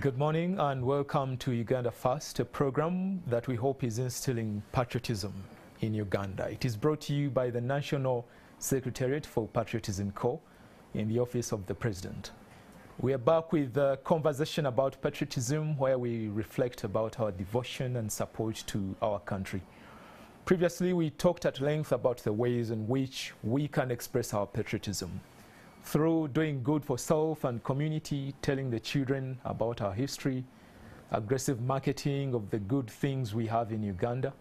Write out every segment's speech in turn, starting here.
Good morning and welcome to Uganda First, a program that we hope is instilling patriotism in Uganda. It is brought to you by the National Secretariat for Patriotism Corps in the Office of the President. We are back with a conversation about patriotism where we reflect about our devotion and support to our country. Previously, we talked at length about the ways in which we can express our patriotism through doing good for self and community, telling the children about our history, aggressive marketing of the good things we have in Uganda,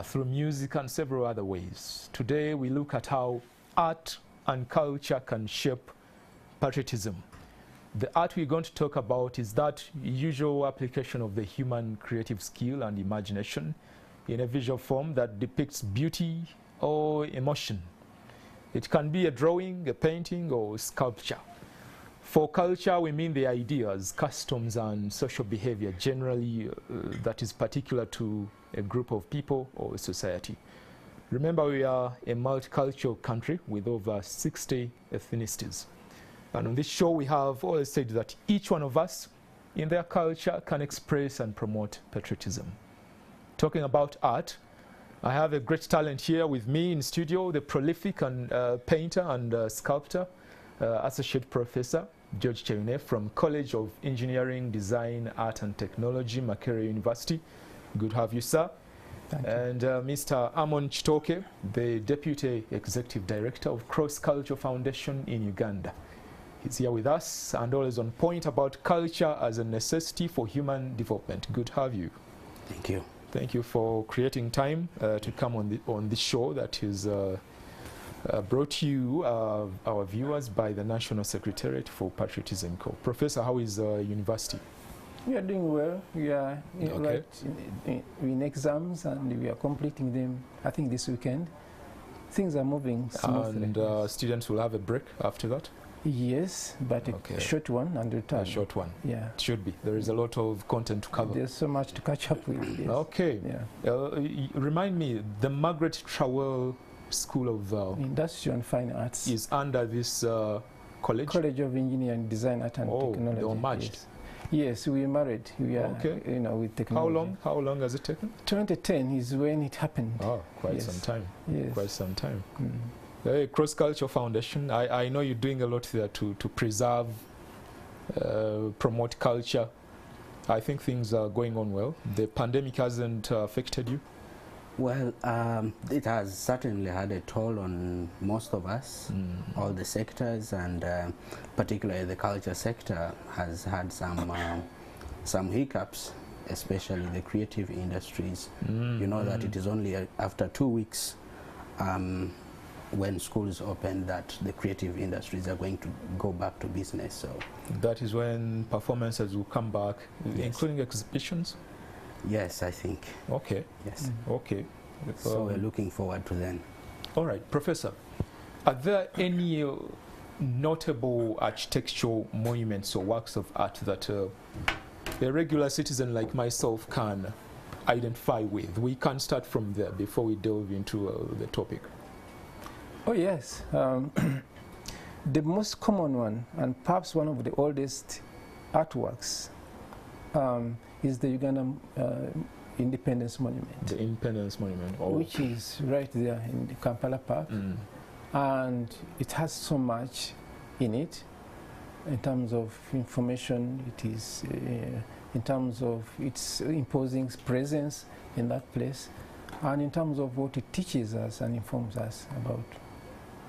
through music and several other ways. Today we look at how art and culture can shape patriotism. The art we're going to talk about is that usual application of the human creative skill and imagination in a visual form that depicts beauty or emotion. It can be a drawing, a painting, or sculpture. For culture, we mean the ideas, customs, and social behavior generally that is particular to a group of people or a society. Remember, we are a multicultural country with over 60 ethnicities. And on this show, we have always said that each one of us in their culture can express and promote patriotism. Talking about art, I have a great talent here with me in studio, the prolific and painter and sculptor, Associate Professor George Cheyune from College of Engineering, Design, Art and Technology, Makerere University. Good to have you, sir. Thank you. And Mr. Amon Chitoke, the Deputy Executive Director of Cross Culture Foundation in Uganda. He's here with us and always on point about culture as a necessity for human development. Good to have you. Thank you. Thank you for creating time to come on this show that is brought to you, our viewers, by the National Secretariat for Patriotism Corps. Professor, how is university? We are doing well. We are in exams and we are completing them, I think, this weekend. Things are moving smoothly. And students will have a break after that? Yes, but a short one and return. A short one. Yeah. It should be. There is a lot of content to cover. There's so much to catch up with. Yes. Okay. Yeah. Remind me, the Margaret Trowell School of Industrial and Fine Arts is under this college? College of Engineering, Design, Art and Technology. They were merged. Yes. Yes, we married. We are, with technology. How long has it taken? 2010 is when it happened. Oh, quite Yes. some time. Yes. Quite some time. Mm. Cross Culture Foundation, I know you're doing a lot there to preserve, promote culture. I think things are going on well. The pandemic hasn't affected you? Well, it has certainly had a toll on most of us, all the sectors, and particularly the culture sector has had some hiccups, especially the creative industries. You know that it is only after 2 weeks when schools open that the creative industries are going to go back to business. So that is when performances will come back, including exhibitions? Yes, I think. Okay. Yes. Okay. So we're looking forward to them. All right, Professor, are there any notable architectural monuments or works of art that a regular citizen like myself can identify with? We can start from there before we delve into the topic. Oh yes, the most common one and perhaps one of the oldest artworks is the Uganda Independence Monument. The Independence Monument. Which is right there in the Kampala Park. And it has so much in it in terms of information. It is in terms of its imposing presence in that place, and in terms of what it teaches us and informs us about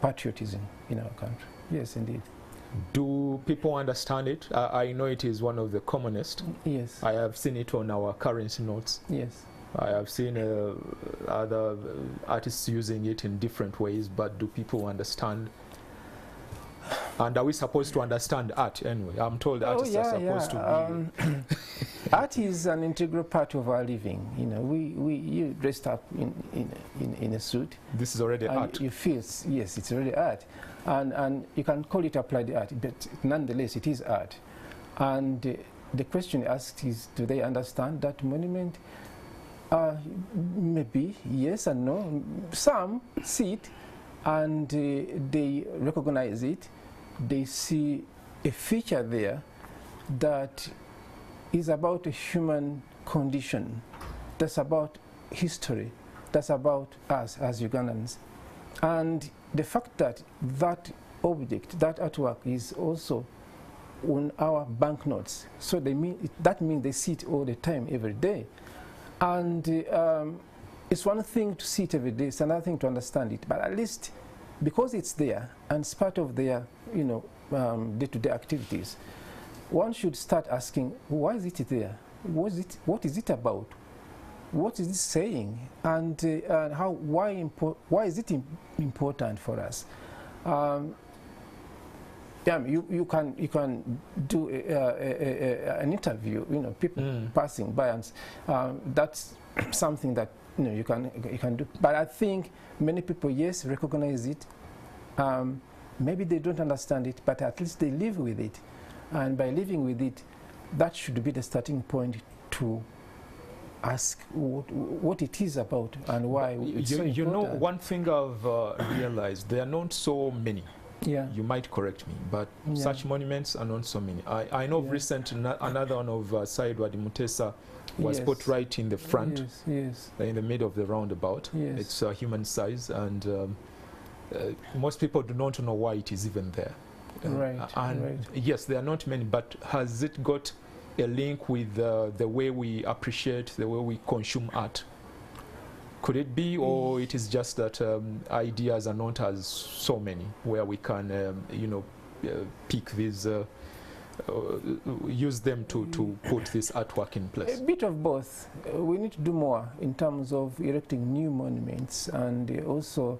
patriotism in our country. Yes, indeed. Do people understand it? I know it is one of the commonest. Yes. I have seen it on our currency notes. Yes. I have seen other artists using it in different ways, but do people understand? And are we supposed to understand art anyway? I'm told artists are supposed to be. Art is an integral part of our living. You know, you dressed up in a suit. This is already art. You feel, yes, it's already art. And you can call it applied art, but nonetheless it is art. And the question asked is, do they understand that monument? Maybe yes and no. Some see it and they recognize it. They see a feature there that is about a human condition. That's about history. That's about us as Ugandans. And the fact that that object, that artwork, is also on our banknotes, so that means they see it all the time, every day. And it's one thing to see it every day, it's another thing to understand it. But at least because it's there and it's part of their, day-to-day activities, one should start asking, why is it there? What is it about? What is it saying? And why is it important for us? You can do an interview, people passing by, and that's something that you can do. But I think many people, yes, recognize it. Maybe they don't understand it, but at least they live with it. And by living with it, that should be the starting point to ask what it is about and why it's so important. One thing I've realized, there are not so many. Yeah. You might correct me, but such monuments are not so many. I know of recent another one of Sir Edward Mutesa was put right in the front, in the middle of the roundabout. Yes. It's human size, and most people do not know why it is even there. Yes, there are not many, but has it got a link with the way we appreciate, the way we consume art? Could it be, or it is just that ideas are not as so many where we can, pick these, use them to put this artwork in place? A bit of both. We need to do more in terms of erecting new monuments and also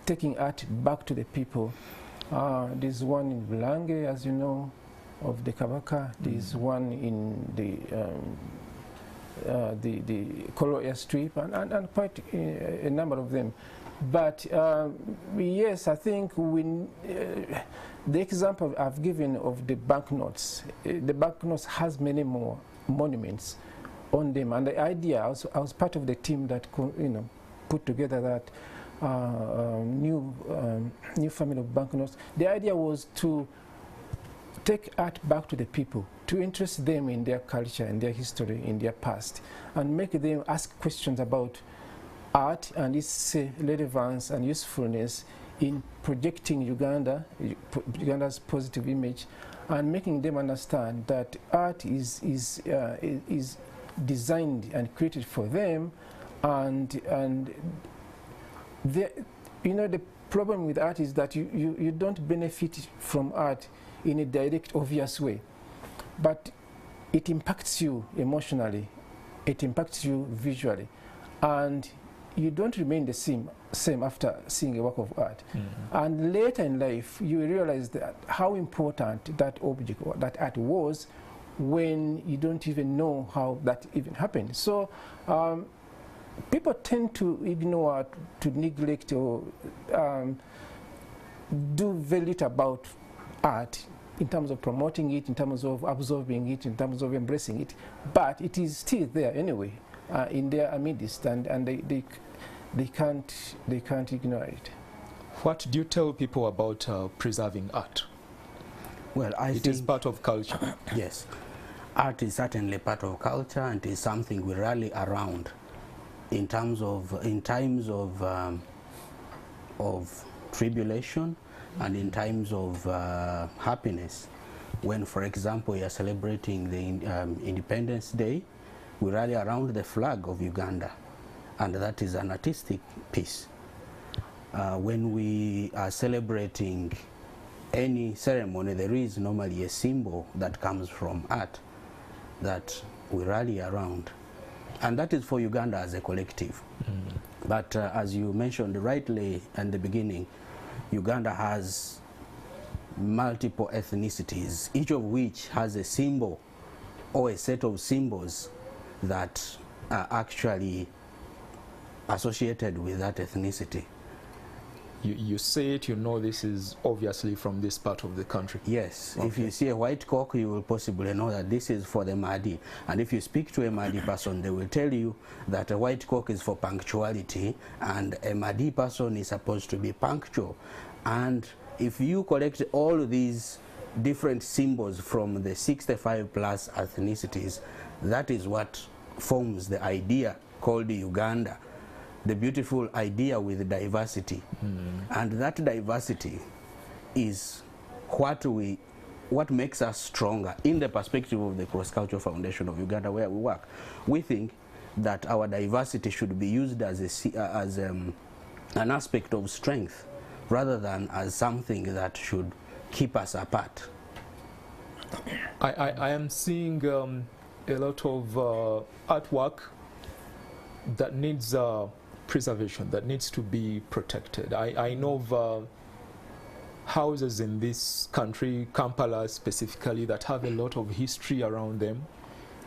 taking art back to the people. There's one in Bulange, as you know, of the Kabaka. There's one in the Kolo Airstrip, and quite a number of them. But yes, I think the example I've given of the banknotes, the banknotes has many more monuments on them. And the idea, I was part of the team that put together that new family of banknotes. The idea was to take art back to the people, to interest them in their culture, in their history, in their past, and make them ask questions about art and its relevance and usefulness in projecting Uganda's positive image, and making them understand that art is designed and created for them, and the problem with art is that you don't benefit from art in a direct, obvious way, but it impacts you emotionally, it impacts you visually, and you don't remain the same after seeing a work of art. And later in life, you realize that how important that object or that art was, when you don't even know how that even happened. So people tend to ignore, to neglect, or do very little about art in terms of promoting it, in terms of absorbing it, in terms of embracing it. But it is still there anyway, in their midst, and they can't ignore it. What do you tell people about preserving art? Well, it is part of culture. Yes, art is certainly part of culture, and is something we rally around in times of tribulation, and in times of happiness. When, for example, we are celebrating the Independence Day, we rally around the flag of Uganda, and that is an artistic piece. When we are celebrating any ceremony, there is normally a symbol that comes from art that we rally around, and that is for Uganda as a collective. But as you mentioned rightly at the beginning, Uganda has multiple ethnicities, each of which has a symbol or a set of symbols that are actually associated with that ethnicity. You say it, this is obviously from this part of the country. Yes. Okay. If you see a white cock, you will possibly know that this is for the Mahdi. And if you speak to a Mahdi person, they will tell you that a white cock is for punctuality, and a Mahdi person is supposed to be punctual. And if you collect all these different symbols from the 65 plus ethnicities. That is what forms the idea called Uganda, the beautiful idea with diversity. And that diversity is what makes us stronger in the perspective of the Cross-Cultural Foundation of Uganda, where we work. We think that our diversity should be used as an aspect of strength rather than as something that should keep us apart. I am seeing a lot of artwork that needs preservation, that needs to be protected. I know of houses in this country, Kampala specifically, that have a lot of history around them.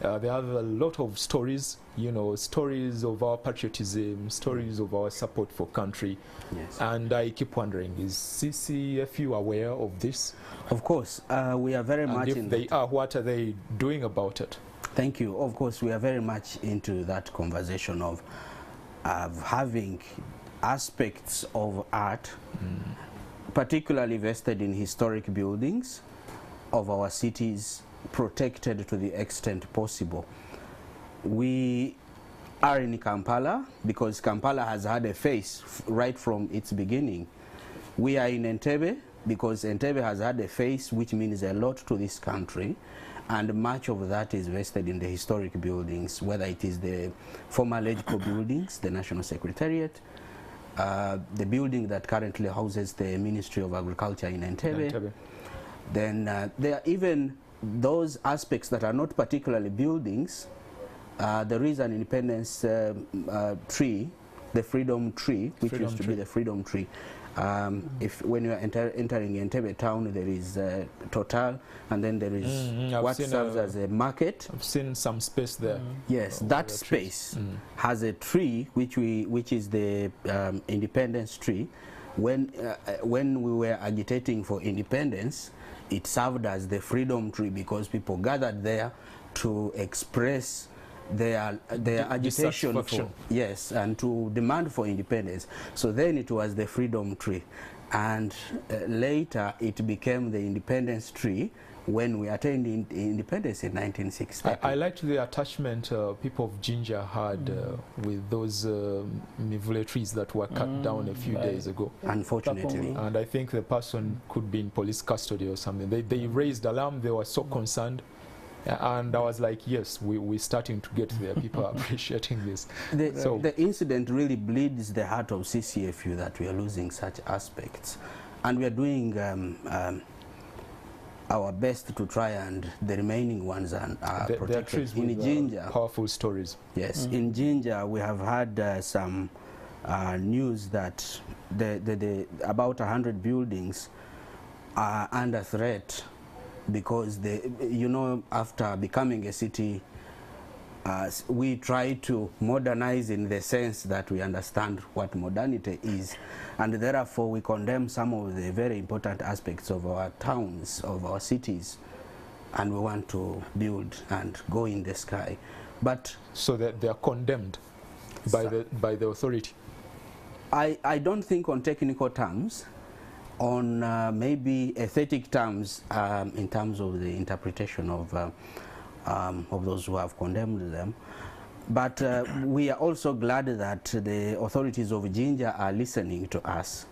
They have a lot of stories, you know, stories of our patriotism, stories of our support for country. Yes. And I keep wondering, is CCFU aware of this? Of course, we are very much in in they are, what are they doing about it? Thank you. Of course, we are very much into that conversation of having aspects of art, particularly vested in historic buildings of our cities, protected to the extent possible. We are in Kampala because Kampala has had a face right from its beginning. We are in Entebbe because Entebbe has had a face, which means a lot to this country, and much of that is vested in the historic buildings, whether it is the former LegCo buildings, the National Secretariat, the building that currently houses the Ministry of Agriculture in Entebbe. Then there are even those aspects that are not particularly buildings. There is an independence tree, the Freedom Tree, which used to be the Freedom Tree. When you are entering Entebbe town, there is Total, and then there is what serves as a market. I've seen some space there. Yes, that space has a tree which is the independence tree. When we were agitating for independence, it served as the Freedom Tree because people gathered there to express their agitation for, yes, and to demand for independence. So then it was the Freedom Tree, and later it became the Independence Tree when we attained independence in 1960. I liked the attachment people of Jinja had with those mivule trees that were cut down a few days ago. Unfortunately. And I think the person could be in police custody or something. They raised alarm, they were so concerned. And I was like, yes, we're starting to get there. People are appreciating this. The incident really bleeds the heart of CCFU that we are losing such aspects. And we are doing our best to try and the remaining ones are protected. In Jinja, powerful stories. Yes, in Jinja we have had some news that about 100 buildings are under threat because after becoming a city, we try to modernize in the sense that we understand what modernity is, and therefore we condemn some of the very important aspects of our towns, of our cities, and we want to build and go in the sky. But so that they are condemned by the authority. I don't think on technical terms, on maybe aesthetic terms, in terms of the interpretation of those who have condemned them. But we are also glad that the authorities of Jinja are listening to us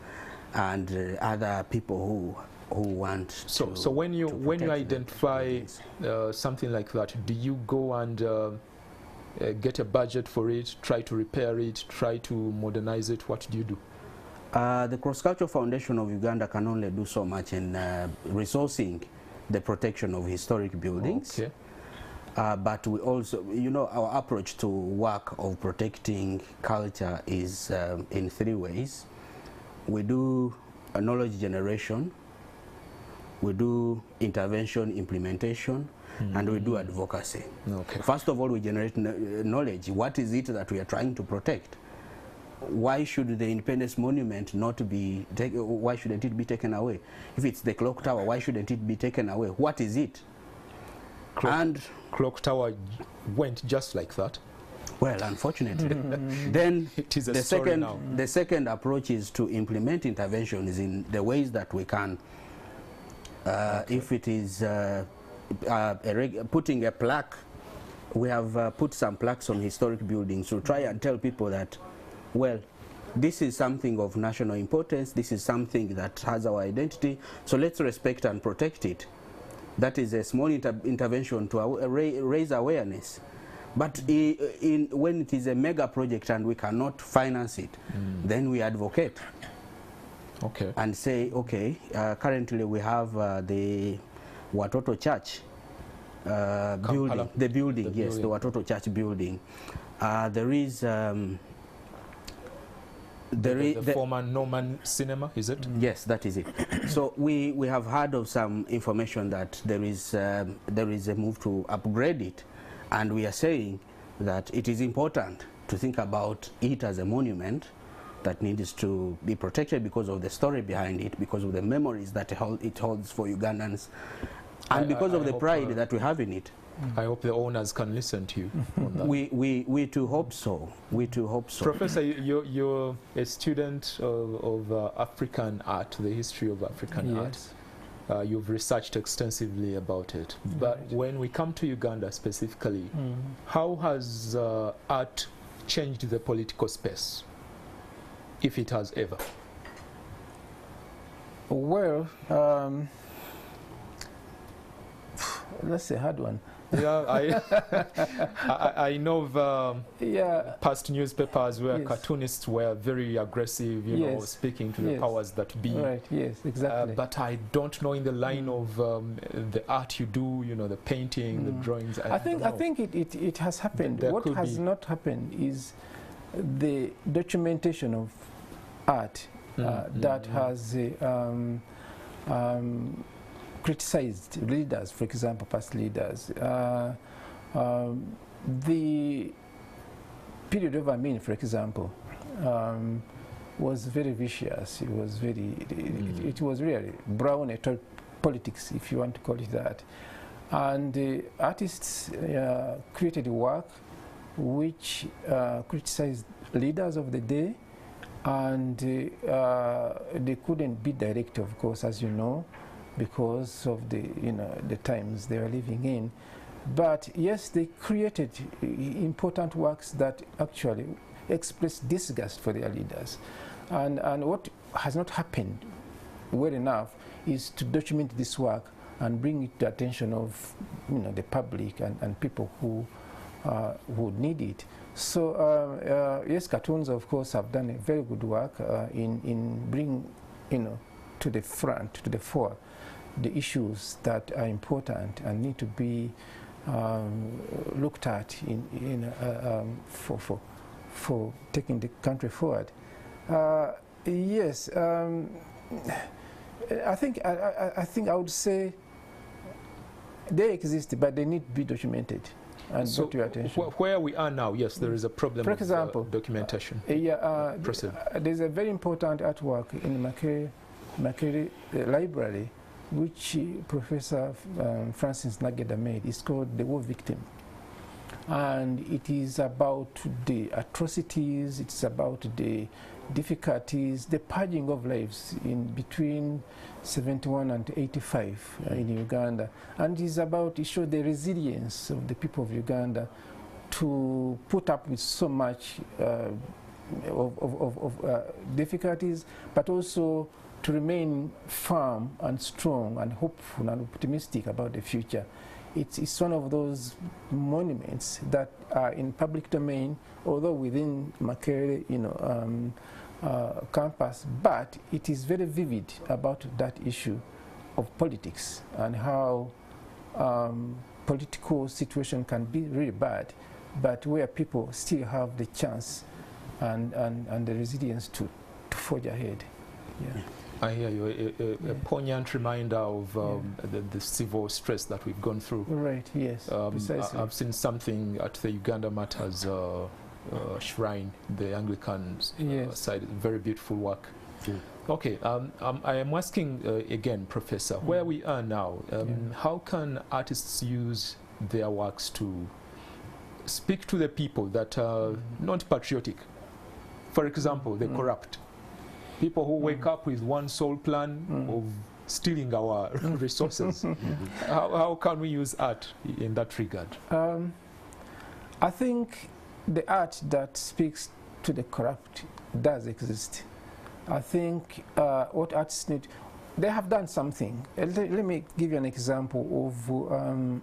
and other people who want to. So when you identify something like that, do you go and get a budget for it, try to repair it, try to modernize it? What do you do? The Cross-Cultural Foundation of Uganda can only do so much in resourcing the protection of historic buildings. Okay. But we also, our approach to work of protecting culture is in 3 ways. We do a knowledge generation, we do intervention implementation, and we do advocacy. Okay. First of all, we generate knowledge. What is it that we are trying to protect? Why should the Independence Monument not be why shouldn't it be taken away? If it's the clock tower, why shouldn't it be taken away? What is it? Clock tower went just like that. Well, unfortunately. Then it is a story now. The second approach is to implement interventions in the ways that we can If it is putting a plaque, we have put some plaques on historic buildings to try and tell people that, well, this is something of national importance, this is something that has our identity, so let's respect and protect it. That is a small intervention to raise awareness. But when it is a mega project and we cannot finance it, then we advocate. Okay. And say, okay, currently we have the Watoto Church building, the building, yes, the Watoto Church building. There is the former Norman cinema, is it? Yes, that is it. So we have heard of some information that there is a move to upgrade it, and we are saying that it is important to think about it as a monument that needs to be protected because of the story behind it, because of the memories that it holds for Ugandans, and because of the pride that we have in it. I hope the owners can listen to you on that. We too hope so. We too hope so. Professor, you're a student of African art, the history of African art. You've researched extensively about it. But when we come to Uganda specifically, how has art changed the political space, if it has ever? Well, that's a hard one. Yeah, I know of past newspapers where cartoonists were very aggressive, you know, speaking to the powers that be. Right, yes, exactly. But I don't know in the line of the art you do, you know, the painting, the drawings. I think it has happened. What has not happened is the documentation of art that has criticized leaders, for example, past leaders. The period of Amin, for example, was very vicious. It was very, it was really brown politics, if you want to call it that. And the artists created work which criticized leaders of the day, and they couldn't be direct, of course, as you know, because of the the times they were living in. But yes, they created important works that actually express disgust for their leaders. And what has not happened well enough is to document this work and bring it to the attention of the public and people who need it. So yes, cartoons of course have done a very good work in bringing to the front, to the fore, the issues that are important and need to be looked at for taking the country forward. Yes, I think I would say they exist, but they need to be documented and brought to your attention. Where we are now, yes, there is a problem. For example, documentation. There's a very important artwork in Makerere Library, which Professor Francis Nageda made. It's called The War Victim. And it is about the atrocities, it's about the difficulties, the purging of lives in between 71 and 85 in Uganda. And it shows the resilience of the people of Uganda to put up with so much difficulties, but also to remain firm and strong and hopeful and optimistic about the future. It's one of those monuments that are in public domain, although within Makerere, campus, but it is very vivid about that issue of politics and how political situation can be really bad, but where people still have the chance and the resilience to forge ahead. Yeah. I hear you. A poignant reminder of the civil stress that we've gone through. Right, yes, precisely. I've seen something at the Uganda Matters shrine, the Anglican side. Very beautiful work. Yeah. Okay, I am asking again, Professor, where we are now, how can artists use their works to speak to the people that are not patriotic? For example, the corrupt. People who wake up with one sole plan of stealing our resources. How can we use art in that regard? I think the art that speaks to the corrupt does exist. I think what artists need, they have done something. Let me give you an example of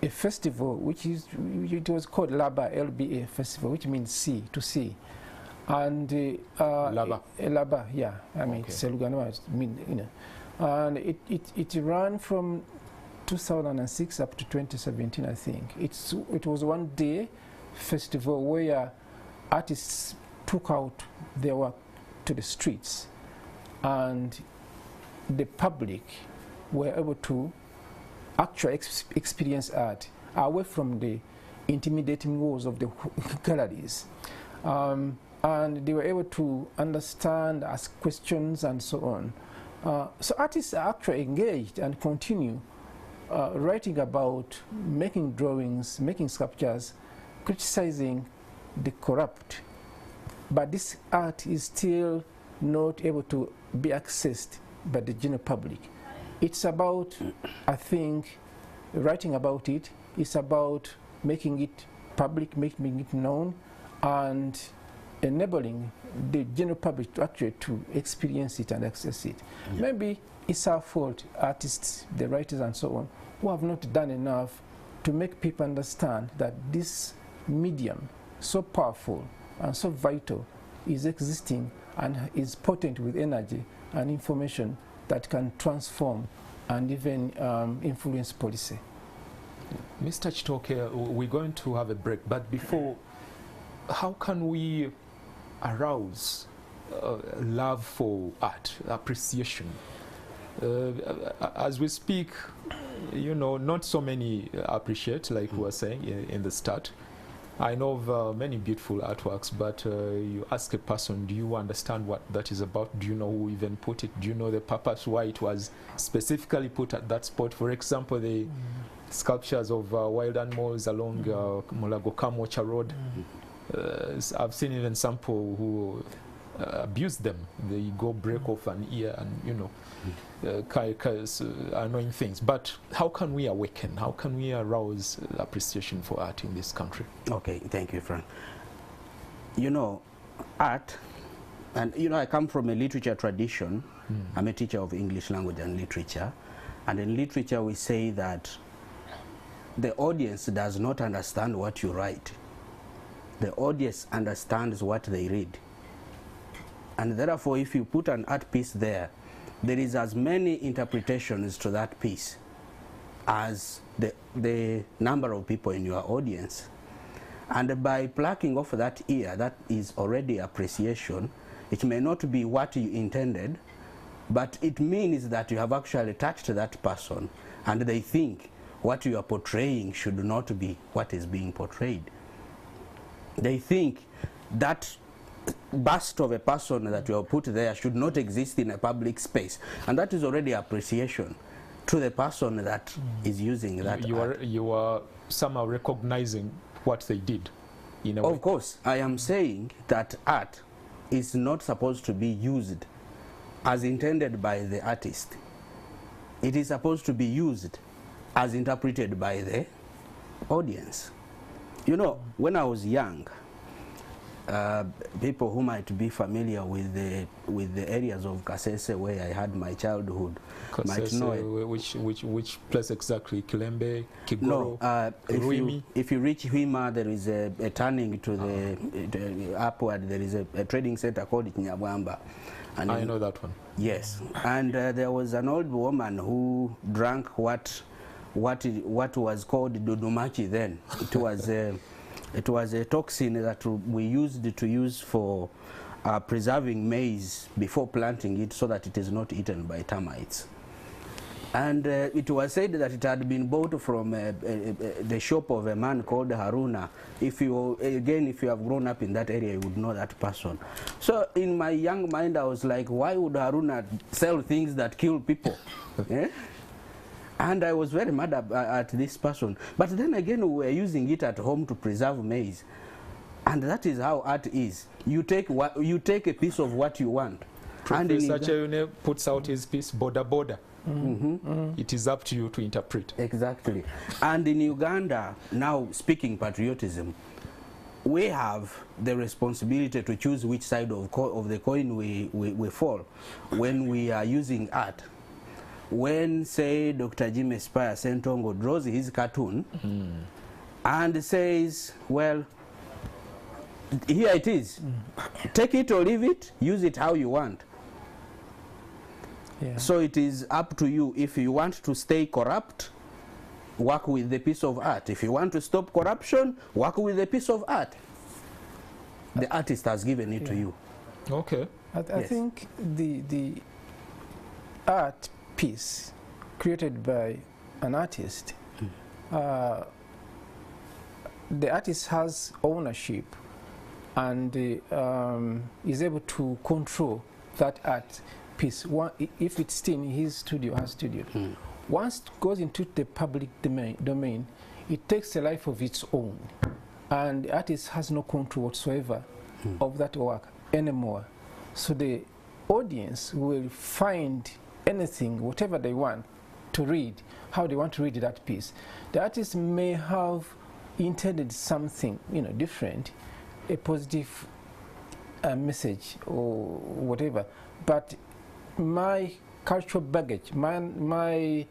a festival it was called Laba, LBA festival, which means sea, to see. And Laba. Laba, yeah. I mean, Okay. Selugano, you know. And it ran from 2006 up to 2017, I think. It was one day festival where artists took out their work to the streets, and the public were able to actually experience art away from the intimidating walls of the galleries. And they were able to understand, ask questions, and so on. So artists are actually engaged and continue writing about, making drawings, making sculptures, criticizing the corrupt. But this art is still not able to be accessed by the general public. It's about, I think, writing about it. It's about making it public, making it known, and enabling the general public to actually to experience it and access it. Yeah. Maybe it's our fault, artists, the writers and so on, who have not done enough to make people understand that this medium, so powerful and so vital, is existing and is potent with energy and information that can transform and even influence policy. Mr. Chitoke, we're going to have a break, but before, how can we arouse love for art, appreciation? As we speak, you know, not so many appreciate, like we were saying in the start. I know of many beautiful artworks, but you ask a person, do you understand what that is about? Do you know who even put it? Do you know the purpose why it was specifically put at that spot? For example, the sculptures of wild animals along Mulago Kamocha Road. I've seen even some people who abuse them. They go break off an ear and, you know, annoying things. But how can we awaken? How can we arouse appreciation for art in this country? Okay, thank you, Frank. You know, art, and you know, I come from a literature tradition. I'm a teacher of English language and literature. And in literature, we say that the audience does not understand what you write. The audience understands what they read. And therefore, if you put an art piece there, there is as many interpretations to that piece as the number of people in your audience. And by plucking off that ear, that is already appreciation. It may not be what you intended, but it means that you have actually touched that person, and they think what you are portraying should not be what is being portrayed. They think that bust of a person that you have put there should not exist in a public space, and that is already appreciation to the person that is using that art. You are somehow recognizing what they did in a way. Of course, I am saying that art is not supposed to be used as intended by the artist. It is supposed to be used as interpreted by the audience. You know, when I was young, people who might be familiar with the areas of Kasese where I had my childhood might know it. Which place exactly? Kilembe, Kigoro, no, if you reach Huima, there is a turning to the upward. There is a trading center called Kinyabwamba. And I know that one. Yes, and there was an old woman who drank what was called dudumachi then. It was a toxin that we used to use for preserving maize before planting it so that it is not eaten by termites. And it was said that it had been bought from the shop of a man called Haruna. If you have grown up in that area, you would know that person. So in my young mind, I was like, why would Haruna sell things that kill people? Yeah? And I was very mad at this person. But then again, we were using it at home to preserve maize. And that is how art is. You take a piece of what you want. Professor Chayune puts out his piece, Border Border. It is up to you to interpret. Exactly. And in Uganda, now speaking patriotism, we have the responsibility to choose which side of the coin we fall when we are using art. When, say, Dr. Jim Espire Sentongo draws his cartoon and says, well, here it is. Take it or leave it, use it how you want. Yeah. So it is up to you. If you want to stay corrupt, work with the piece of art. If you want to stop corruption, work with the piece of art. The artist has given it to you. Okay. I think the art piece created by an artist, the artist has ownership and is able to control that art piece. If it's still in his studio, her studio. Once it goes into the public domain, it takes a life of its own. And the artist has no control whatsoever of that work anymore. So the audience will find anything, whatever they want to read, how they want to read that piece. The artist may have intended something, different, a positive message or whatever, but my cultural baggage, my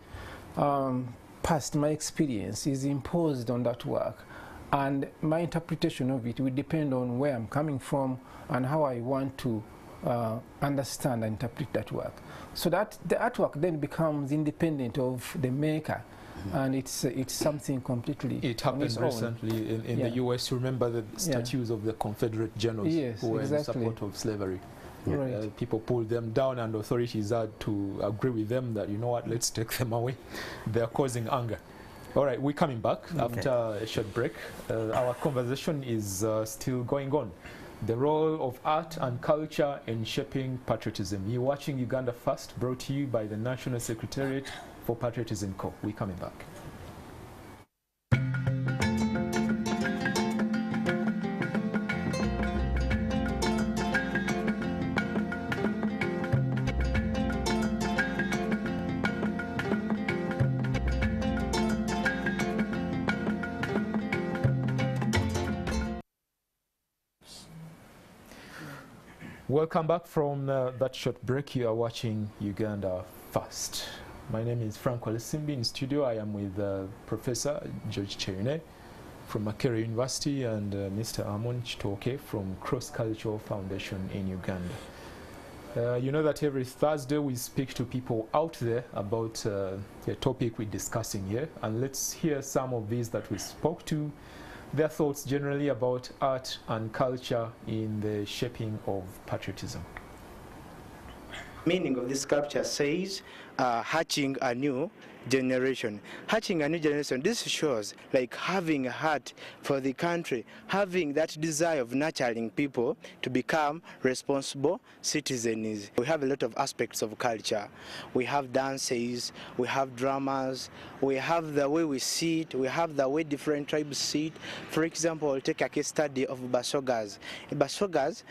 past, my experience is imposed on that work, and my interpretation of it will depend on where I'm coming from and how I want to understand and interpret that work. So that the artwork then becomes independent of the maker, and it's something completely. It happened recently in the U.S. Remember the statues of the Confederate generals who were in support of slavery. Right. People pulled them down, and authorities had to agree with them that, you know what, let's take them away. They're causing anger. All right, we're coming back after a short break. Our conversation is still going on. The role of art and culture in shaping patriotism. You're watching Uganda First, brought to you by the National Secretariat for Patriotism Co. We're coming back. Welcome back from that short break. You are watching Uganda First. My name is Frank Walesimbi. In studio, I am with Professor George Chayune from Makerere University and Mr. Amon Chitoke from Cross Cultural Foundation in Uganda. You know that every Thursday we speak to people out there about the topic we're discussing here, and let's hear some of these that we spoke to, their thoughts generally about art and culture in the shaping of patriotism. Meaning of this sculpture says hatching a new generation. Hatching a new generation, this shows like having a heart for the country, having that desire of nurturing people to become responsible citizens. We have a lot of aspects of culture. We have dances, we have dramas, we have the way we sit, we have the way different tribes sit. For example, I'll take a case study of Basogas. Basogas,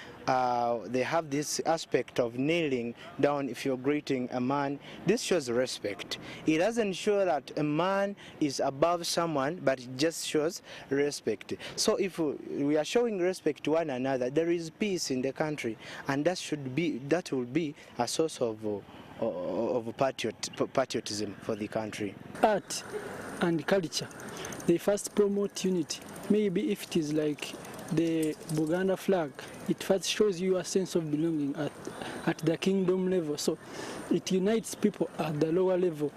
they have this aspect of kneeling down if you're greeting a man. This shows respect. It doesn't show that a man is above someone, but it just shows respect. So if we are showing respect to one another, there is peace in the country, and that will be a source of patriotism for the country. Art and culture, they first promote unity. Maybe if it is like the Uganda flag, it first shows you a sense of belonging at the kingdom level. So it unites people at the lower level.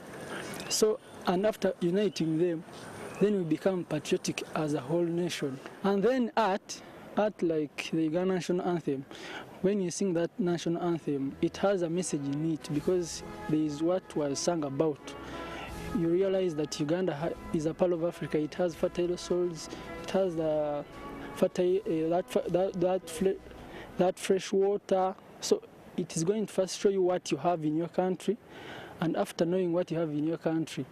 So, and after uniting them, then we become patriotic as a whole nation. And then art like the Uganda national anthem, when you sing that national anthem, it has a message in it because there is what was sung about. You realize that Uganda is a part of Africa. It has fertile soils. It has the that fresh water. So it is going to first show you what you have in your country, and after knowing what you have in your country,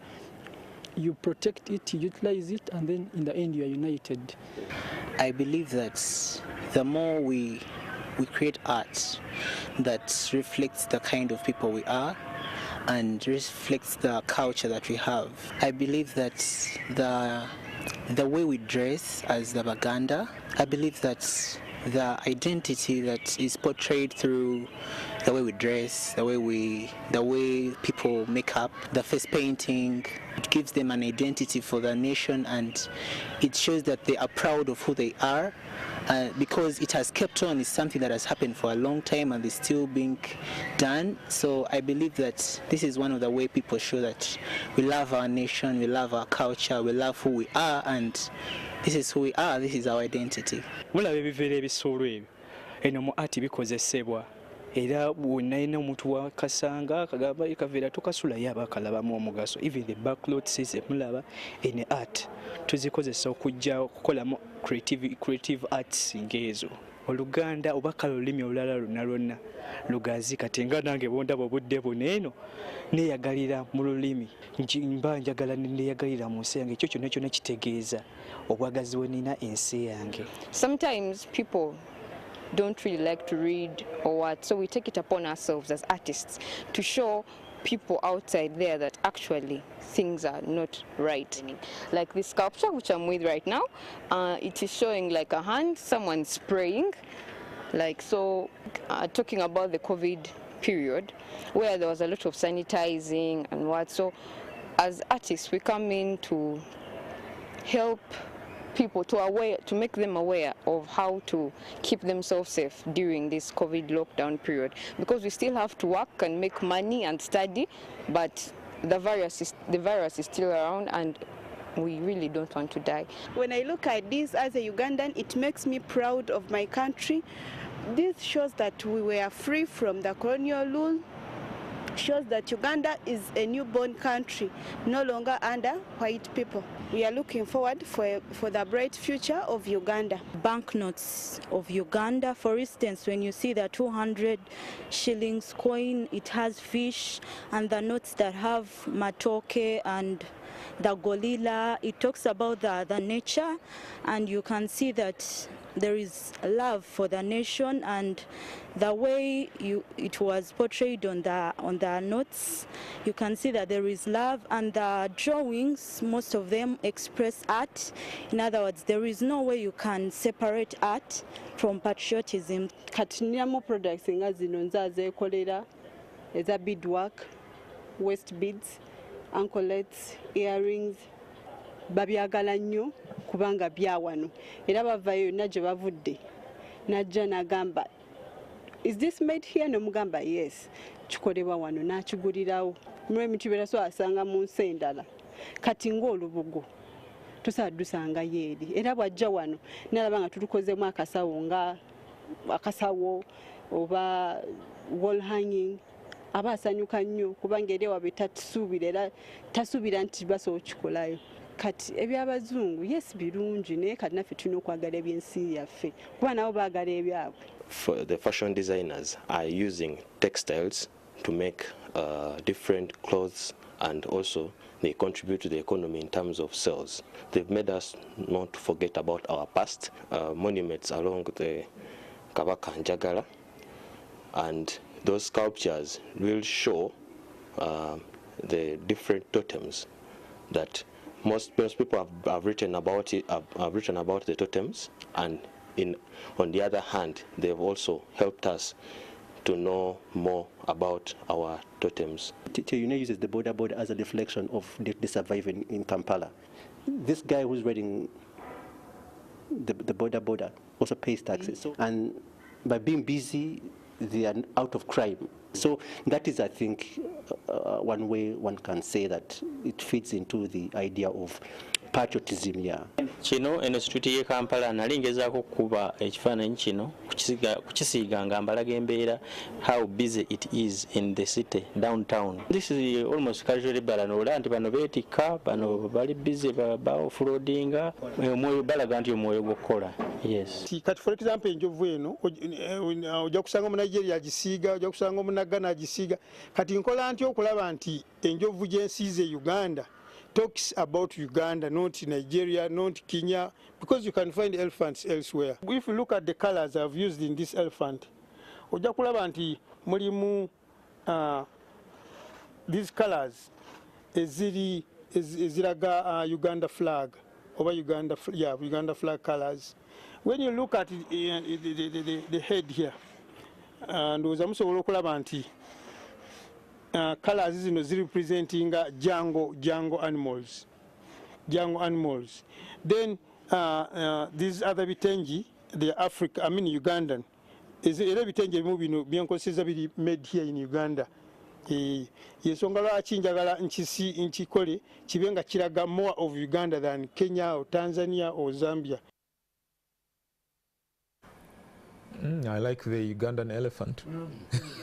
you protect it, you utilize it, and then in the end you are united. I believe that the more we we create art that reflects the kind of people we are and reflects the culture that we have. I believe that the way we dress as the Baganda, I believe that the identity that is portrayed through the way we dress, the way people make up, the face painting, it gives them an identity for the nation, and it shows that they are proud of who they are. Because it has kept on, it's something that has happened for a long time and is still being done. So I believe that this is one of the way people show that we love our nation, we love our culture, we love who we are, and this is who we are, this is our identity. Mulaba ebiveera ebisolo ebyo eno mu ati bikozesebwa era bw'onalina omuntu wakasanga akagamba ekaveera tokasulayo aba akalabamu omugaso. Even the backload system mulaba ene art tuzikozesa okujja okukolamu creative arts ng'ezo. Oluganda oba kale olulimi olulala lwonna lugazi kati nga nange bondaba obudde buno eno neeyagalira mu lulimi mba njagala neeyagalira mu nsi yange ekyo kyonna kyonna kitegeeza obwagazi bwe nina ensi yange. Sometimes people don't really like to read or what, so we take it upon ourselves as artists to show people outside there that actually things are not right. Like this sculpture which I'm with right now, it is showing like a hand, someone spraying, like so, talking about the COVID period where there was a lot of sanitizing and what. So as artists we come in to help people to make them aware of how to keep themselves safe during this COVID lockdown period, because we still have to work and make money and study, but the virus is still around and we really don't want to die. When I look at this as a Ugandan, it makes me proud of my country. This shows that we were free from the colonial rule, shows that Uganda is a newborn country, no longer under white people. We are looking forward for the bright future of Uganda. Banknotes of Uganda, for instance, when you see the 200 shillings coin, it has fish, and the notes that have matoke and the gorilla, it talks about the nature, and you can see that there is love for the nation, and the way it was portrayed on the notes, you can see that there is love, and the drawings, most of them express art. In other words, there is no way you can separate art from patriotism. Katiniramu products nga zino nzazeekolera eza beadwork, waist beads, anklets, earrings, babyagala nnyo kubanga byawano era bavayo najje bavudde najja nagamba, is this made here? Nomugamba yes, kikolebwa wano, nakigulirawo mwe mitibera so asanga mu nsi endala. Kati ng'olubugo tusala dusanga yeeri era bwajja wano nalaba nga tulukozemu akasawo oba wall hanging, aba asanyuka nnyo kubanga eri wabe tasuubira era tasuubira nti basobola okikolayo. Kati ebyabazungu yes birungi naye kati naffe tulina okwagala ebyensi yaffe kuba nabo baagala ebyabwe. The fashion designers are using textiles to make different clothes, and also they contribute to the economy in terms of sales. They've made us not forget about our past monuments along the Kabaka and Jagala, and those sculptures will show the different totems that most people have written about it. Have written about the totems, and on the other hand, they've also helped us to know more about our totems. TUNA uses the border as a reflection of the surviving in Kampala. This guy who's reading the border also pays taxes, and by being busy, they are out of crime. So that is, I think, one way one can say that it fits into the idea of patriotism. Yeah. Kino eno street ye Kampala nali ngezaako kuba ekifaananyi kino kukisiiga nga mbalaga embeera how busy it is in the city downtown. This is almost casually balanola nti bano beetikka, bano bali busy ba offroadinga, omwoyo balaga nti omwoyo gwokukola. Yes. Kati for example enjovu eno ojja kusanga mu Nigeria agisiiga, ojja kusanga mu Ghana agisiiga. Kati nkola ntya okulaba nti enjovu gyensiize Uganda talks about Uganda, not Nigeria, not Kenya, because you can find elephants elsewhere. If you look at the colors I've used in this elephant, ojja kulaba nti mulimu these colors eziraga Uganda flag, over Uganda flag colors. When you look at the head here, ndowooza musobola okulaba nti colors zino representing jungle animals. Then these other bitengi, they are Ugandan. Era bitengi ebimu bino byenkozeseza biri made here in Uganda. Yensonga lwaki njagala nkikole kibe nga kiraga more of Uganda than Kenya or Tanzania or Zambia. I like the Ugandan elephant.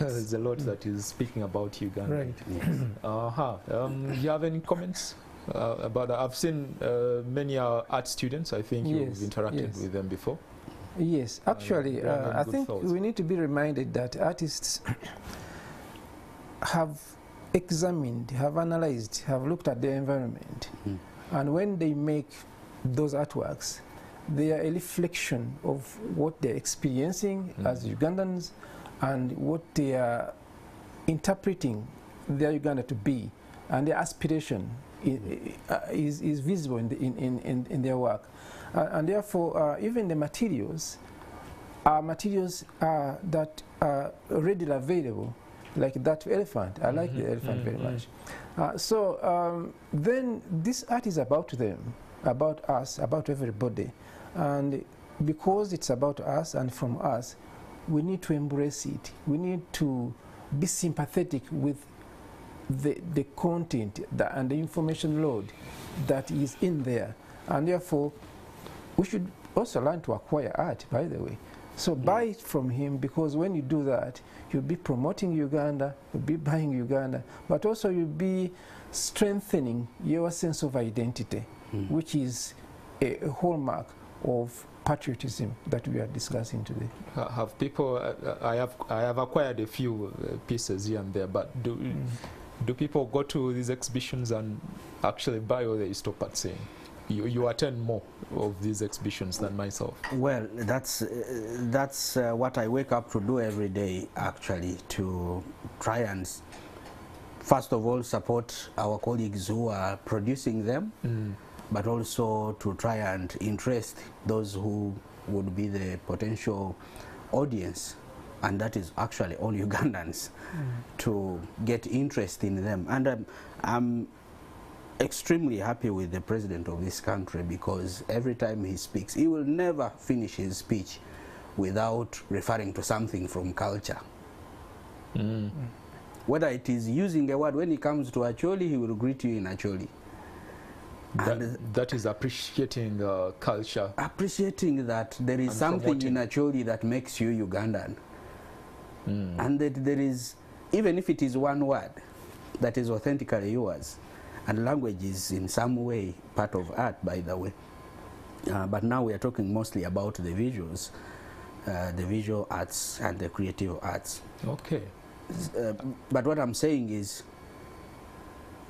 There's a lot that is speaking about Uganda. Right. You have any comments about that? I've seen many art students. I think you've interacted with them before. Yes, actually, I think we need to be reminded that artists have examined, have analyzed, have looked at their environment. And when they make those artworks, they are a reflection of what they're experiencing as Ugandans and what they are interpreting their Uganda to be. And their aspiration is visible in their work. And therefore, even the materials are materials that are readily available, like that elephant. I like the elephant very much. So then this art is about them, about us, about everybody. And because it's about us and from us, we need to embrace it. We need to be sympathetic with the content and the information load that is in there. And therefore, we should also learn to acquire art, by the way. So buy it from him, because when you do that, you'll be promoting Uganda, you'll be buying Uganda, but also you'll be strengthening your sense of identity, which is a hallmark of patriotism that we are discussing today. Have people, I have acquired a few pieces here and there, but do people go to these exhibitions and actually buy, or they stop at saying? You attend more of these exhibitions than myself. Well, that's what I wake up to do every day, actually, to try and first of all support our colleagues who are producing them, but also to try and interest those who would be the potential audience, and that is actually all Ugandans, to get interest in them. And I'm extremely happy with the president of this country, because every time he speaks, he will never finish his speech without referring to something from culture. Whether it is using a word, when he comes to Acholi, he will greet you in Acholi. That is appreciating culture. Appreciating that there is something in Acholi that makes you Ugandan. And that there is, even if it is one word, that is authentically yours. And language is in some way part of art, by the way. But now we are talking mostly about the visuals, the visual arts and the creative arts. Okay. But what I'm saying is,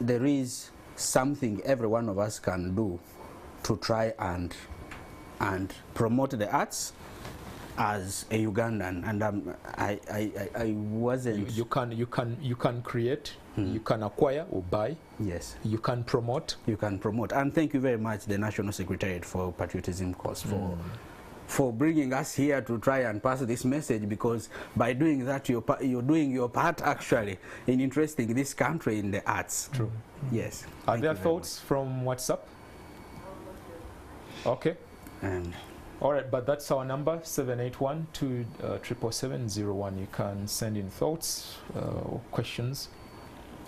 there is something every one of us can do to try and promote the arts as a Ugandan. And I wasn't. You can create. You can acquire or buy. Yes. You can promote. You can promote. And thank you very much, the National Secretariat for Patriotism course, for bringing us here to try and pass this message, because by doing that, you're doing your part, actually, in interesting this country in the arts. True. Yes. Are there thoughts from WhatsApp? Okay. All right, but that's our number, 781-277-01. You can send in thoughts or questions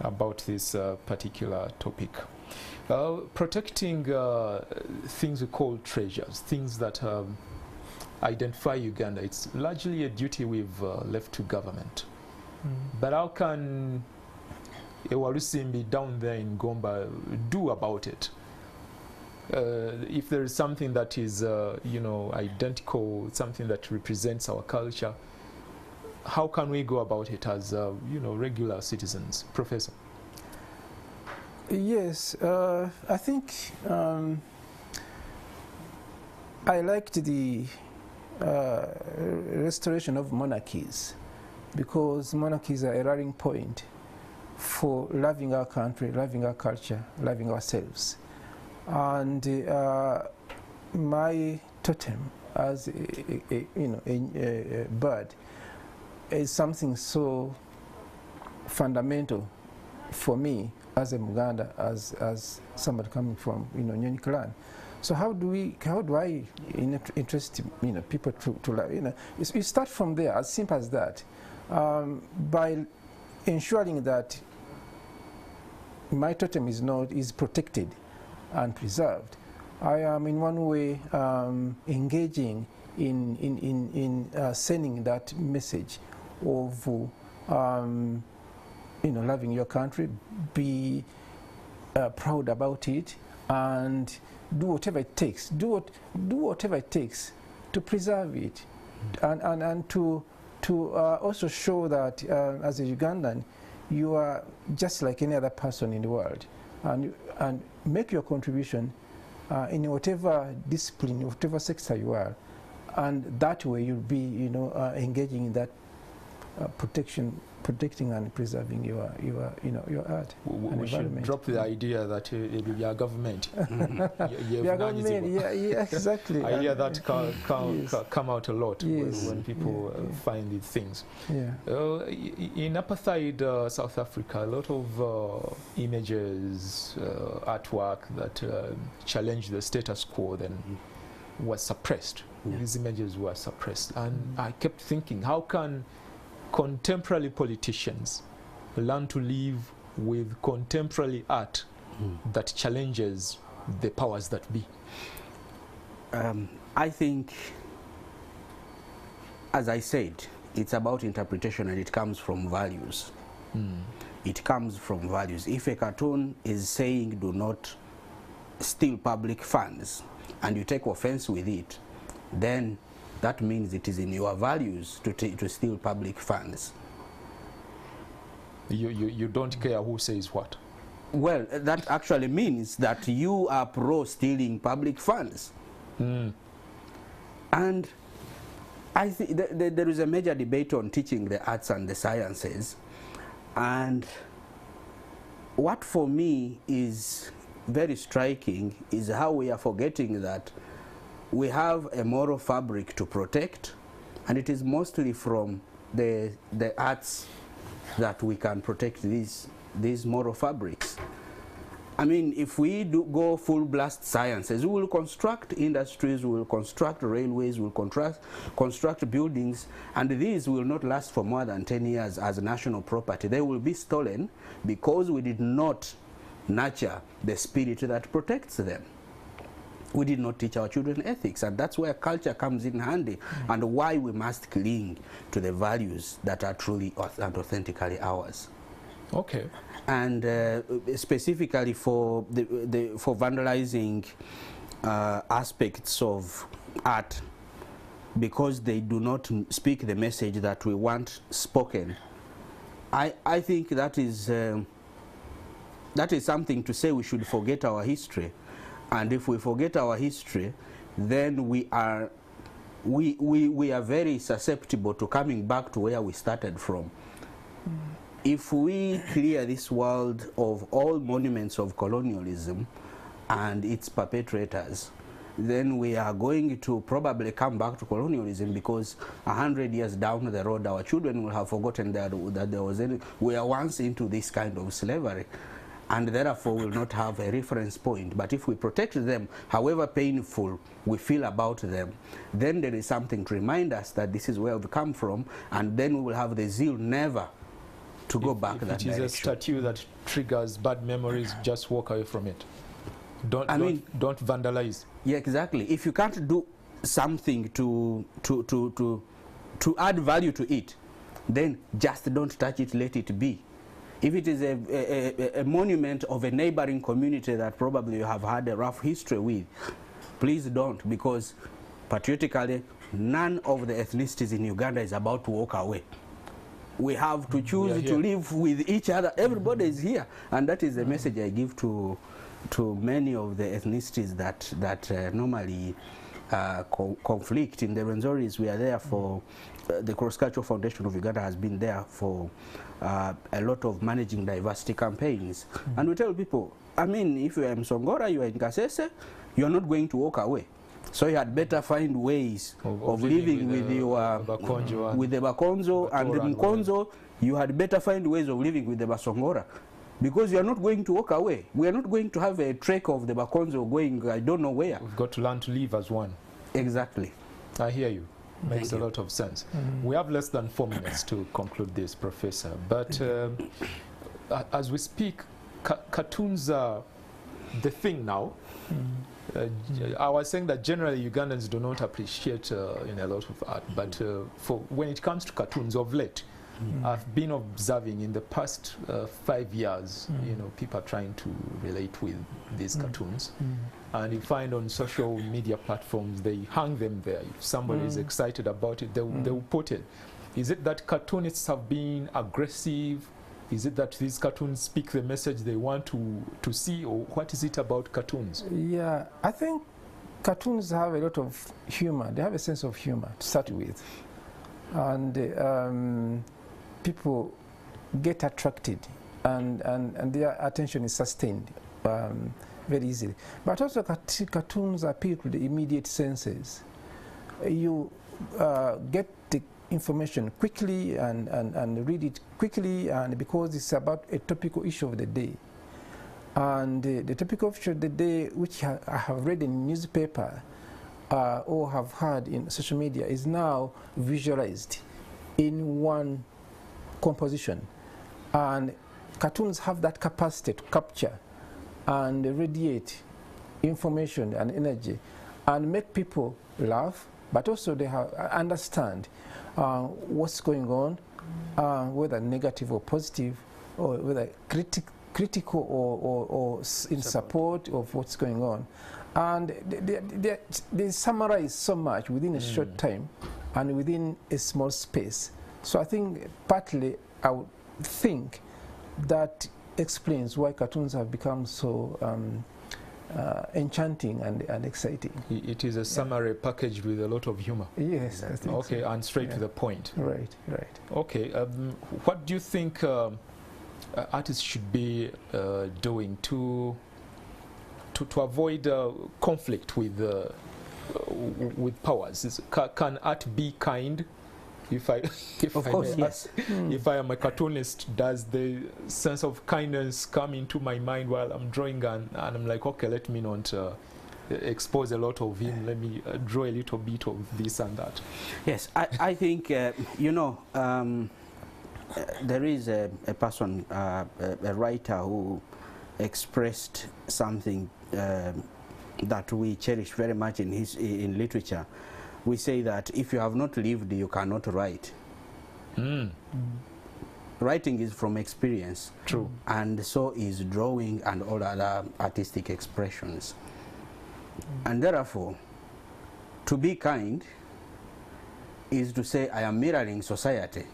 about this particular topic. Protecting things we call treasures, things that identify Uganda, it's largely a duty we've left to government. But how can Ewalusimbi down there in Gomba do about it? If there is something that is, identical, something that represents our culture, how can we go about it as, regular citizens? Professor? Yes, I think I liked the restoration of monarchies, because monarchies are a rallying point for loving our country, loving our culture, loving ourselves. And my totem as a bird is something so fundamental for me as a Muganda, as somebody coming from Nyonyi clan. So how do I interest people to you start from there, as simple as that, by ensuring that my totem is protected and preserved. I am in one way engaging in sending that message of loving your country, be proud about it, and do whatever it takes. Do whatever it takes to preserve it, and to also show that as a Ugandan, you are just like any other person in the world, and make your contribution in whatever discipline, whatever sector you are, and that way you'll be engaging in that protecting and preserving your art. We should drop the idea that your government. Your government, yeah, exactly. I hear that come out a lot when people find these things. Yeah. In apartheid South Africa, a lot of images, artwork that challenged the status quo then was suppressed. Yeah. These images were suppressed, and I kept thinking, how can contemporary politicians learn to live with contemporary art that challenges the powers that be? I think, as I said, it's about interpretation, and it comes from values. It comes from values. If a cartoon is saying do not steal public funds, and you take offense with it, then that means it is in your values to steal public funds. You don't care who says what? Well, that actually means that you are pro stealing public funds. And I think there is a major debate on teaching the arts and the sciences. And what for me is very striking is how we are forgetting that we have a moral fabric to protect, and it is mostly from the arts that we can protect these moral fabrics. I mean, if we do go full blast sciences, we will construct industries, we will construct railways, we will construct buildings, and these will not last for more than 10 years as national property. They will be stolen because we did not nurture the spirit that protects them. We did not teach our children ethics, and that's where culture comes in handy, and why we must cling to the values that are truly and authentically ours. Okay. And specifically for for vandalizing aspects of art, because they do not speak the message that we want spoken, I think that is something to say we should forget our history. And if we forget our history, then we are very susceptible to coming back to where we started from. If we clear this world of all monuments of colonialism and its perpetrators, then we are going to probably come back to colonialism, because 100 years down the road, our children will have forgotten that there was we are once into this kind of slavery, and therefore will not have a reference point. But if we protect them, however painful we feel about them, then there is something to remind us that this is where we've come from, and then we will have the zeal never to go back that direction. It is a statue that triggers bad memories, just walk away from it. Don't vandalize. Yeah, exactly. If you can't do something to add value to it, then just don't touch it, let it be. If it is a monument of a neighboring community that probably you have had a rough history with, please don't, because patriotically, none of the ethnicities in Uganda is about to walk away. we have to choose to live with each other. Everybody is here, and that is the message I give to many of the ethnicities that normally conflict. In the Rwenzoris, we are there for the Cross-Cultural Foundation of Uganda has been there for a lot of managing diversity campaigns, and we tell people, I mean, if you are in Msongora, you are in Kasese, you are not going to walk away. So you had better find ways of living with the Bakonzo and the Mkonzo. You had better find ways of living with the Basongora, because you are not going to walk away. We are not going to have a trek of the Bakonzo going I don't know where. We've got to learn to live as one. Exactly. I hear you. Makes a lot of sense. We have less than 4 minutes to conclude this, Professor. But as we speak, cartoons are the thing now. I was saying that generally Ugandans do not appreciate in a lot of art, but for when it comes to cartoons of late, I've been observing in the past 5 years, you know, people are trying to relate with these cartoons, and you find on social media platforms they hang them there. If somebody is excited about it, they will put it. Is it that cartoonists have been aggressive? Is it that these cartoons speak the message they want to see, or what is it about cartoons? Yeah, I think cartoons have a lot of humor. They have a sense of humor to start with. And people get attracted, and their attention is sustained very easily. But also cartoons appeal to the immediate senses. You get the information quickly and read it quickly, and because it's about a topical issue of the day. And the topical issue of the day, which I have read in newspaper or have heard in social media, is now visualized in one composition. And cartoons have that capacity to capture and radiate information and energy and make people laugh, but also they understand what's going on, whether negative or positive, or whether critical or in support of what's going on. And they summarize so much within a short time and within a small space. So I think partly I would think that explains why cartoons have become so enchanting and exciting. It is a summary packaged with a lot of humor. Yes, I think okay, so. And straight to the point. Right, right. Okay, what do you think artists should be doing to avoid conflict with powers? Can art be kind? If I am a cartoonist, does the sense of kindness come into my mind while I'm drawing, and I'm like, okay, let me not expose a lot of him, let me draw a little bit of this and that? Yes, I think, you know, there is a person, a writer who expressed something that we cherish very much in literature. We say that if you have not lived, you cannot write. Writing is from experience. True. And so is drawing and all other artistic expressions. And therefore, to be kind is to say, I am mirroring society.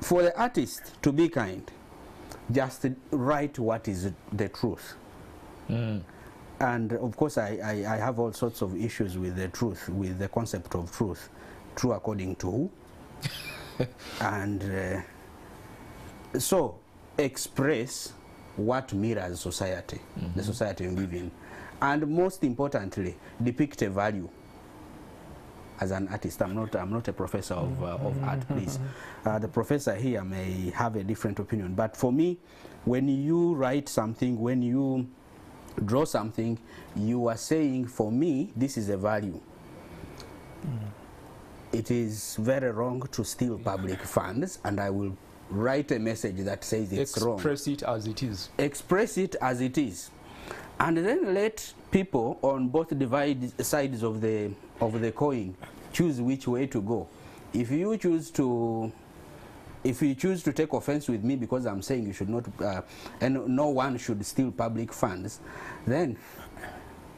For the artist to be kind, just write what is the truth. And of course, I have all sorts of issues with the truth, with the concept of truth. True according to who? And so express what mirrors society, the society we live in. And most importantly, depict a value. As an artist, I'm not a professor of art, please. The professor here may have a different opinion. But for me, when you write something, when you draw something, you are saying, for me, this is a value. It is very wrong to steal public funds, and I will write a message that says it's wrong. Express it as it is. Express it as it is. And then let people on both sides of the coin choose which way to go. If you choose to take offense with me because I'm saying you should not, and no one should steal public funds, then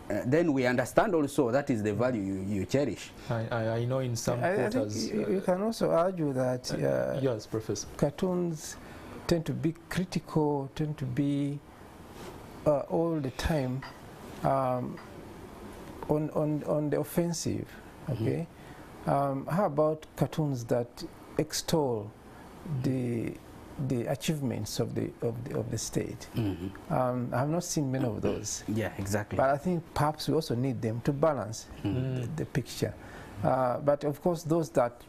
then we understand also that is the value you cherish. I know in some quarters... You can also argue that yes, Professor. Cartoons tend to be critical, tend to be all the time on the offensive, okay? How about cartoons that extol the achievements of the state? I have not seen many of those. Yeah, exactly. But I think perhaps we also need them to balance the picture. But of course, those that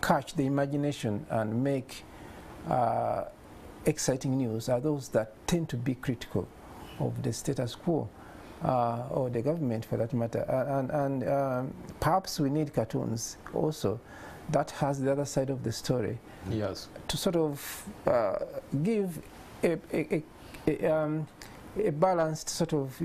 catch the imagination and make exciting news are those that tend to be critical of the status quo or the government, for that matter. And perhaps we need cartoons also that has the other side of the story. Yes. To sort of give a balanced sort of,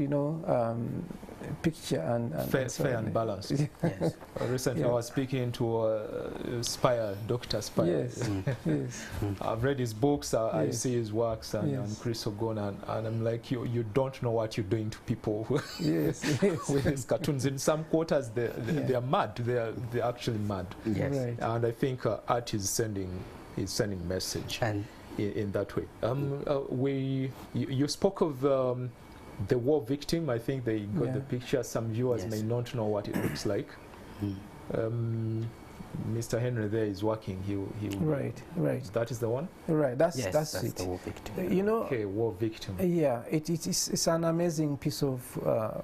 picture and fair and balanced. Yes. Recently, I was speaking to Spire, Dr. Spire. Yes. Yes. I've read his books. I see his works, and Chris Ogon, and I'm like, you don't know what you're doing to people. Yes. With his cartoons. In some quarters, they are mad. They're actually mad. Yes. Right. And I think art is sending message in that way. You spoke of the war victim. I think they got the picture. Some viewers may not know what it looks like. Mr. Henry there is working. He right. That is the one. Right. That's it. The war victim. Okay, war victim. Yeah, it's an amazing piece of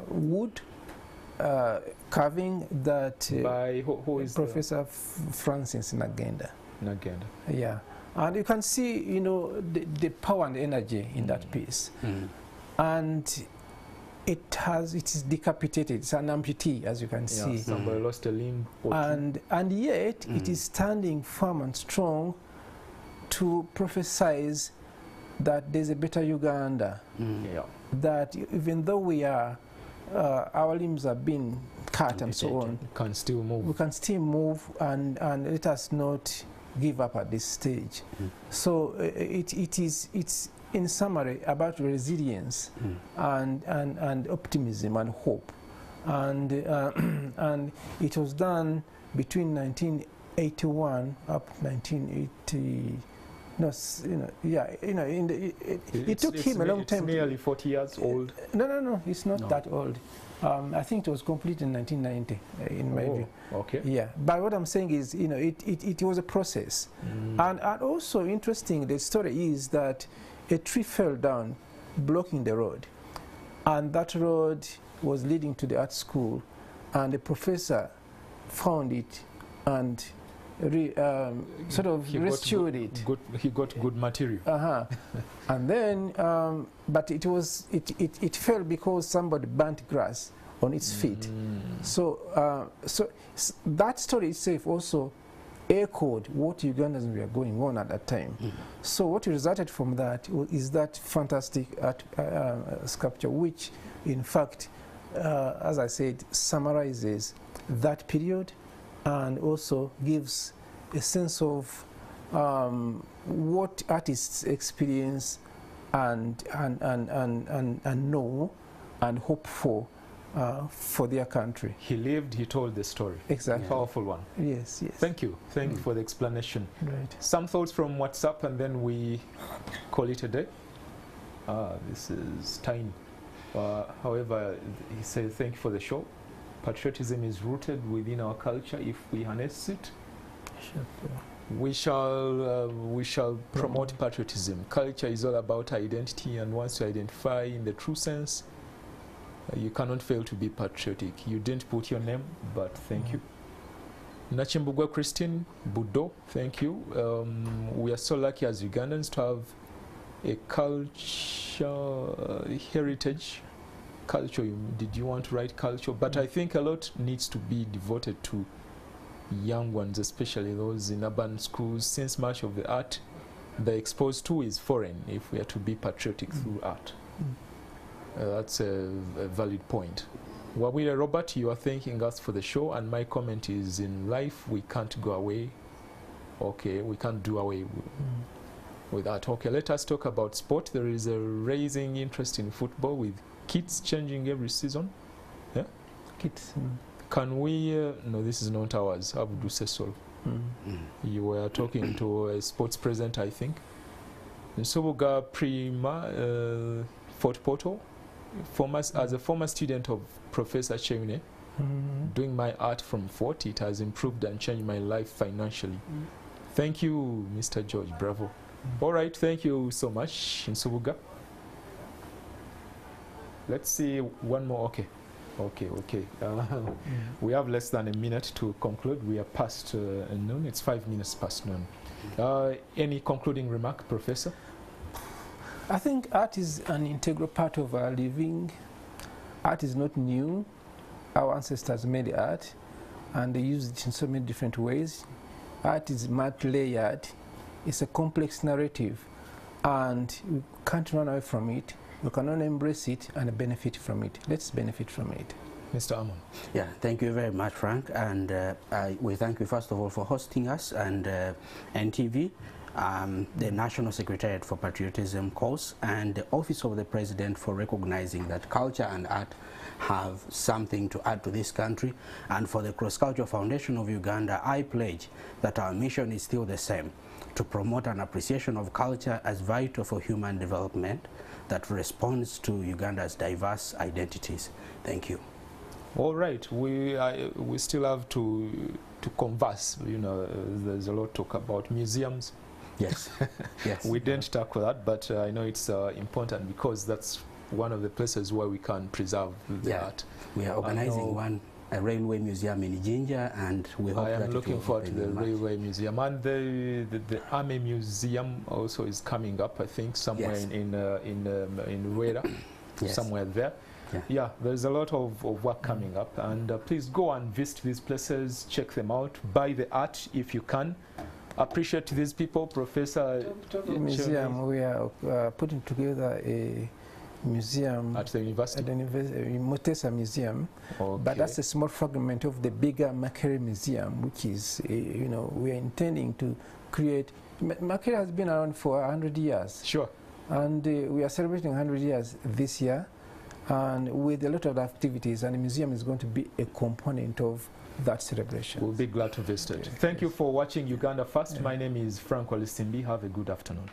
wood carving that by who is Professor Francis Nagenda. Yeah, and you can see the power and energy in that piece. And it is decapitated. It's an amputee, as you can see. Somebody lost a limb. And yet it is standing firm and strong to prophesize that there's a better Uganda. That even though we are, our limbs have been cut and so on, we can still move, and let us not give up at this stage. So it's in summary about resilience and optimism and hope, and it was done between 1981 up 1980. It took him a long time. It's nearly 40 years old. No, it's not that old. I think it was completed in 1990, in my view. Okay. Yeah, but what I'm saying is, it was a process. And also interesting, the story is that a tree fell down, blocking the road. And that road was leading to the art school. And the professor found it and sort of restored it. He got good material. And then, but it fell because somebody burnt grass on its feet. So that story itself also echoed what Ugandans were going on at that time. So what resulted from that is that fantastic art sculpture, which in fact, as I said, summarizes that period and also gives a sense of what artists experience and know and hope for their country. He lived, he told the story. Exactly. Powerful one. Yes. Thank you for the explanation. Right. Some thoughts from WhatsApp and then we call it a day. This is tiny. However, he says, thank you for the show. Patriotism is rooted within our culture. If we harness it, we shall promote patriotism. Culture is all about identity, and once you identify in the true sense, you cannot fail to be patriotic. You didn't put your name, but thank you. Nachimbugwa Christine Budo, thank you. We are so lucky as Ugandans to have a culture, heritage. Culture, did you want to write culture? But I think a lot needs to be devoted to young ones, especially those in urban schools, since much of the art they're exposed to is foreign, if we are to be patriotic through art. That's a valid point. Wawira Robert, you are thanking us for the show, and my comment is, in life we can't go away. Okay, we can't do away with that. Okay, let us talk about sport. There is a rising interest in football with kits changing every season. Yeah? Kits. Can we, no, this is not ours, Abdu Sesol. You were talking to a sports president, I think. Nsoboga Prima, Fort Portal, as a former student of Professor Cheune, doing my art from Fort, it has improved and changed my life financially. Thank you, Mr. George, bravo. All right, thank you so much, Nsoboga. Let's see one more, okay. We have less than a minute to conclude. We are past noon. It's 5 minutes past noon. Any concluding remark, Professor? I think art is an integral part of our living. Art is not new. Our ancestors made art, and they used it in so many different ways. Art is multi-layered. It's a complex narrative, and you can't run away from it. We can only embrace it and benefit from it. Let's benefit from it. Mr. Amon. Yeah, thank you very much, Frank. And we thank you, first of all, for hosting us, and NTV, the National Secretariat for Patriotism course, and the Office of the President for recognizing that culture and art have something to add to this country. And for the Cross-Cultural Foundation of Uganda, I pledge that our mission is still the same, to promote an appreciation of culture as vital for human development that responds to Uganda's diverse identities. Thank you. All right, we still have to converse. You know, there's a lot to talk about museums. Yes, yes. We didn't tackle that, but I know it's important because that's one of the places where we can preserve the art. We are organizing a railway museum in Jinja, and we hope that I am looking forward to the railway museum, and the army museum also is coming up. I think somewhere in Rueda, somewhere there. Yeah, there's a lot of work coming up, and please go and visit these places, check them out, buy the art if you can. Appreciate these people, Professor. Museum, we are putting together a museum at the university, Mutesa Museum, but that's a small fragment of the bigger Makere Museum, which is, you know, we are intending to create. Makere has been around for 100 years. Sure. And we are celebrating 100 years this year, and with a lot of activities, and the museum is going to be a component of that celebration. We'll be glad to visit it. Thank you for watching Uganda First. My name is Frank Walisimbi. Have a good afternoon.